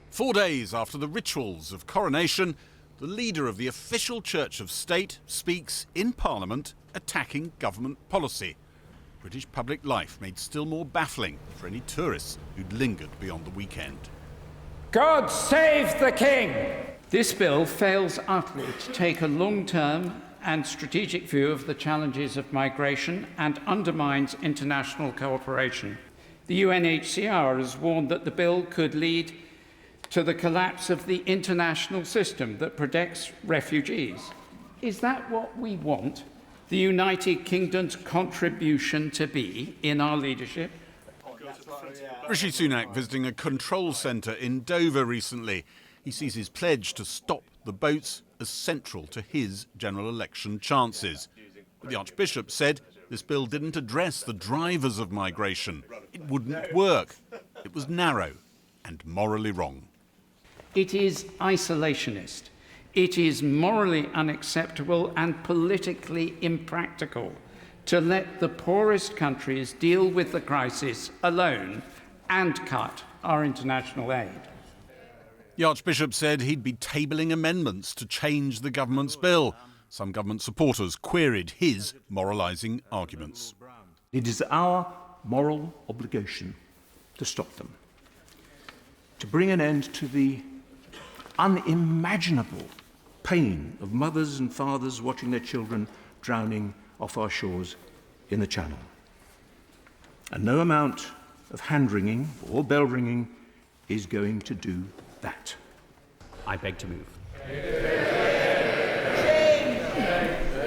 4 days after the rituals of coronation, the leader of the official Church of State speaks in Parliament attacking government policy. British public life made still more baffling for any tourists who'd lingered beyond the weekend. God save the King! This bill fails utterly to take a long-term and strategic view of the challenges of migration and undermines international cooperation. The UNHCR has warned that the bill could lead to the collapse of the international system that protects refugees. Is that what we want the United Kingdom's contribution to be in our leadership? Rishi Sunak visiting a control centre in Dover recently. He sees his pledge to stop the boats as central to his general election chances. But the Archbishop said this bill didn't address the drivers of migration. It wouldn't work. It was narrow and morally wrong. It is isolationist. It is morally unacceptable and politically impractical to let the poorest countries deal with the crisis alone and cut our international aid. The Archbishop said he'd be tabling amendments to change the government's bill. Some government supporters queried his moralising arguments. It is our moral obligation to stop them, to bring an end to the unimaginable pain of mothers and fathers watching their children drowning off our shores in the Channel. And no amount of hand-wringing or bell-ringing is going to do that. I beg to move.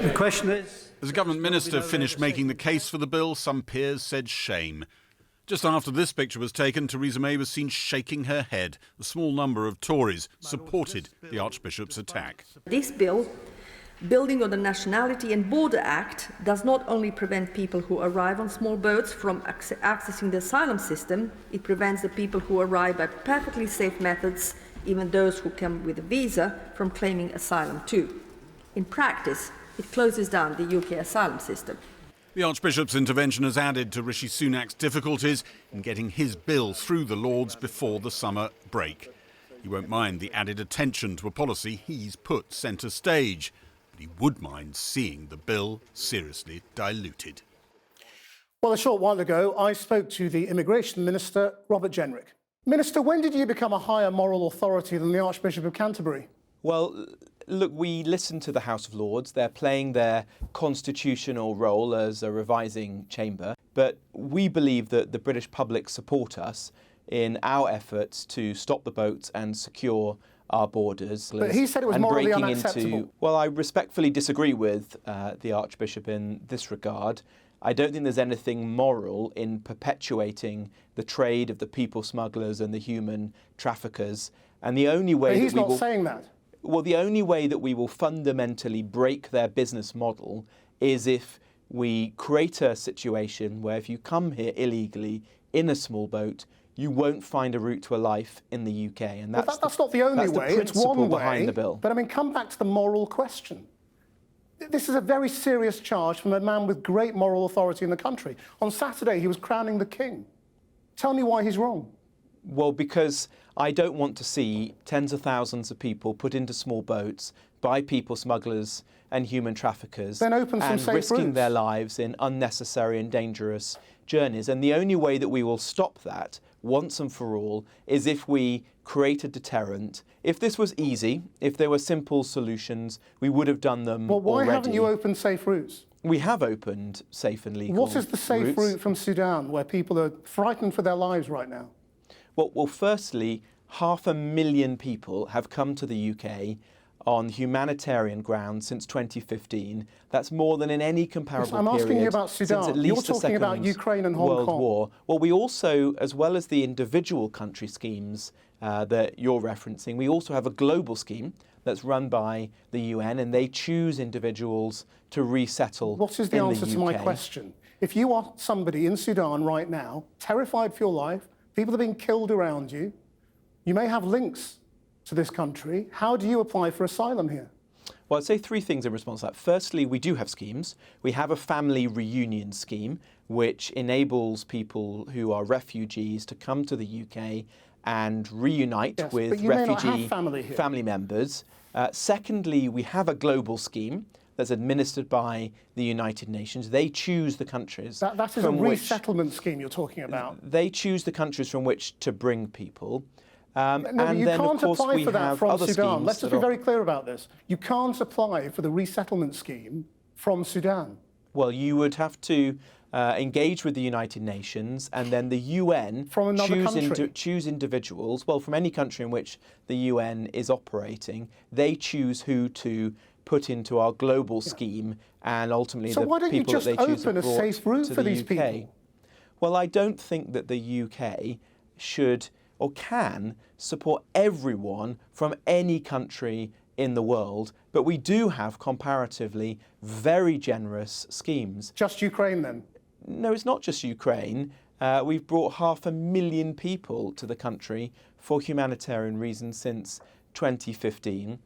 The question is... As a government minister finished making the case for the bill, some peers said shame. Just after this picture was taken, Theresa May was seen shaking her head. A small number of Tories supported the Archbishop's attack. This bill, building on the Nationality and Border Act, does not only prevent people who arrive on small boats from accessing the asylum system, it prevents the people who arrive by perfectly safe methods, even those who come with a visa, from claiming asylum too. In practice, it closes down the UK asylum system. The Archbishop's intervention has added to Rishi Sunak's difficulties in getting his bill through the Lords before the summer break. He won't mind the added attention to a policy he's put centre stage, but he would mind seeing the bill seriously diluted. Well, a short while ago, I spoke to the Immigration Minister, Robert Jenrick. Minister, when did you become a higher moral authority than the Archbishop of Canterbury? Well, look, we listen to the House of Lords. They're playing their constitutional role as a revising chamber. But we believe that the British public support us in our efforts to stop the boats and secure our borders. But he said it was morally unacceptable. Well, I respectfully disagree with the Archbishop in this regard. I don't think there's anything moral in perpetuating the trade of the people smugglers and the human traffickers. And the only way but he's not saying that. Well, the only way that we will fundamentally break their business model is if we create a situation where if you come here illegally in a small boat, you won't find a route to a life in the UK. And that's not the only way. It's one way behind the bill. But I mean, come back to the moral question. This is a very serious charge from a man with great moral authority in the country. On Saturday, he was crowning the King. Tell me why he's wrong. Well, because I don't want to see tens of thousands of people put into small boats by people smugglers and human traffickers then open some and safe risking routes. their lives in unnecessary and dangerous journeys. And the only way that we will stop that once and for all is if we create a deterrent. If this was easy, if there were simple solutions, we would have done them Well, why already. haven't you opened safe routes? We have opened safe and legal What is the safe routes. route from Sudan, where people are frightened for their lives right now? Well, firstly, 500,000 people have come to the UK on humanitarian grounds since 2015. That's more than in any comparable I'm period asking you about Sudan. since at least You're talking about Ukraine and Hong World Kong. War. Well, we also, as well as the individual country schemes that you're referencing, we also have a global scheme that's run by the UN, and they choose individuals to resettle. What is the answer to my question? If you are somebody in Sudan right now, terrified for your life, people are being killed around you, you may have links to this country, how do you apply for asylum here? Well, I'd say three things in response to that. Firstly, we do have schemes. We have a family reunion scheme, which enables people who are refugees to come to the UK and reunite Yes, with but you may not refugee have family here. family members. Secondly, we have a global scheme that's administered by the United Nations. They choose the countries. That is a from which resettlement scheme you're talking about. they choose the countries from which to bring people. No, and you then, can't of course, apply we for that have from other Sudan. schemes Let's just that be very clear about this. You can't apply for the resettlement scheme from Sudan. Well, you would have to engage with the United Nations, and then the UN From another country? choose individuals. Well, from any country in which the UN is operating, they choose who to put into our global scheme, and ultimately So the why don't you people just that they choose open are a brought safe route to for the these UK. people? Well, I don't think that the UK should or can support everyone from any country in the world, but we do have comparatively very generous schemes. Just Ukraine then? No, it's not just Ukraine. We've brought 500,000 people to the country for humanitarian reasons since 2015.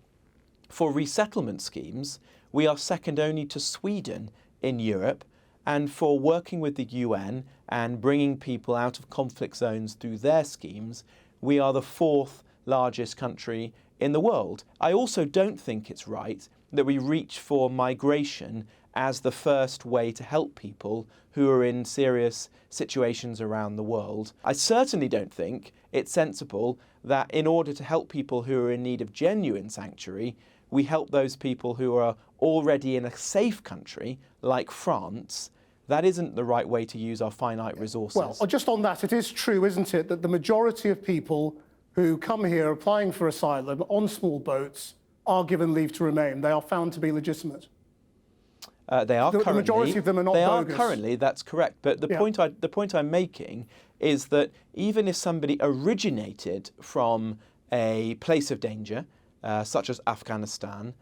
For resettlement schemes, we are second only to Sweden in Europe, and for working with the UN and bringing people out of conflict zones through their schemes, we are the fourth largest country in the world. I also don't think it's right that we reach for migration as the first way to help people who are in serious situations around the world. I certainly don't think it's sensible that in order to help people who are in need of genuine sanctuary, we help those people who are already in a safe country, like France. That isn't the right way to use our finite resources. Well, just on that, it is true, isn't it, that the majority of people who come here applying for asylum on small boats are given leave to remain. They are found to be legitimate. They are currently. The majority of them are not They bogus. are currently. That's correct. But the point I'm making is that even if somebody originated from a place of danger, such as Afghanistan,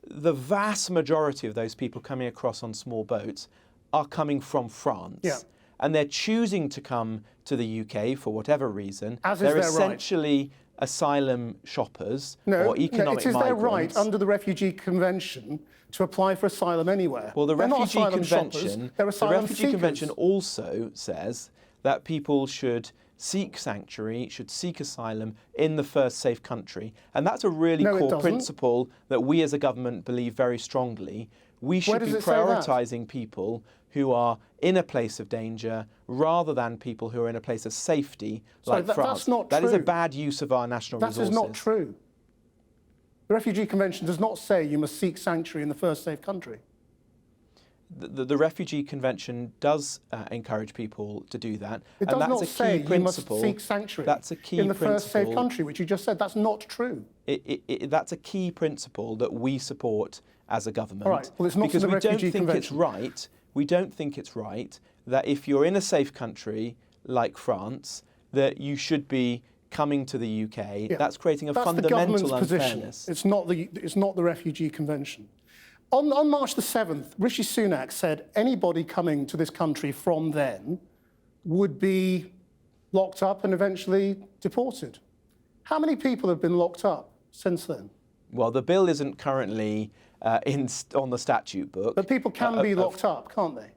the vast majority of those people coming across on small boats are coming from France. Yeah. And they're choosing to come to the UK for whatever reason. As is they're their right. essentially asylum shoppers or economic it is their migrants. right under the Refugee Convention to apply for asylum anywhere. Well, the They're not Refugee asylum Convention, shoppers, they're asylum seekers. Convention also says that people should seek sanctuary, should seek asylum in the first safe country. And that's a really No, it core doesn't. principle that we as a government believe very strongly. We should be does it say that? prioritising people who are in a place of danger rather than people who are in a place of safety, like France. That's not That is a true. bad use of our national That resources. is not true. The Refugee Convention does not say you must seek sanctuary in the first safe country. The Refugee Convention does encourage people to do that. It and does that's not a say key you must principle. seek sanctuary That's a key in the first safe principle. country, which you just said. That's not true. That's a key principle that we support as a government. All right. Well, it's not because in the we don't Refugee think it's Convention. right. We don't think it's right that if you're in a safe country like France, that you should be coming to the UK. Yeah. That's creating a That's fundamental the government's unfairness. position. It's not the Refugee Convention. On March the 7th, Rishi Sunak said anybody coming to this country from then would be locked up and eventually deported. How many people have been locked up since then? Well, the bill isn't currently on the statute book. But people can be locked up, can't they?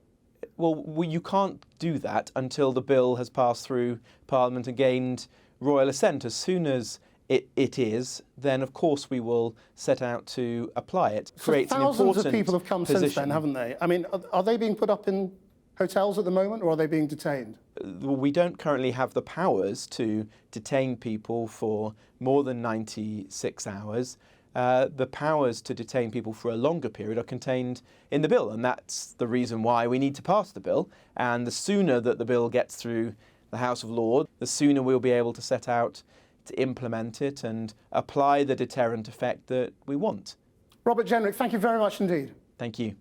Well, you can't do that until the bill has passed through Parliament and gained royal assent. As soon as it is, then of course we will set out to apply it. So Creates an thousands important of people have come since position. then, haven't they? I mean, are they being put up in hotels at the moment, or are they being detained? We don't currently have the powers to detain people for more than 96 hours. The powers to detain people for a longer period are contained in the bill, and that's the reason why we need to pass the bill. And the sooner that the bill gets through the House of Lords, the sooner we'll be able to set out to implement it and apply the deterrent effect that we want. Robert Jenrick, thank you very much indeed. Thank you.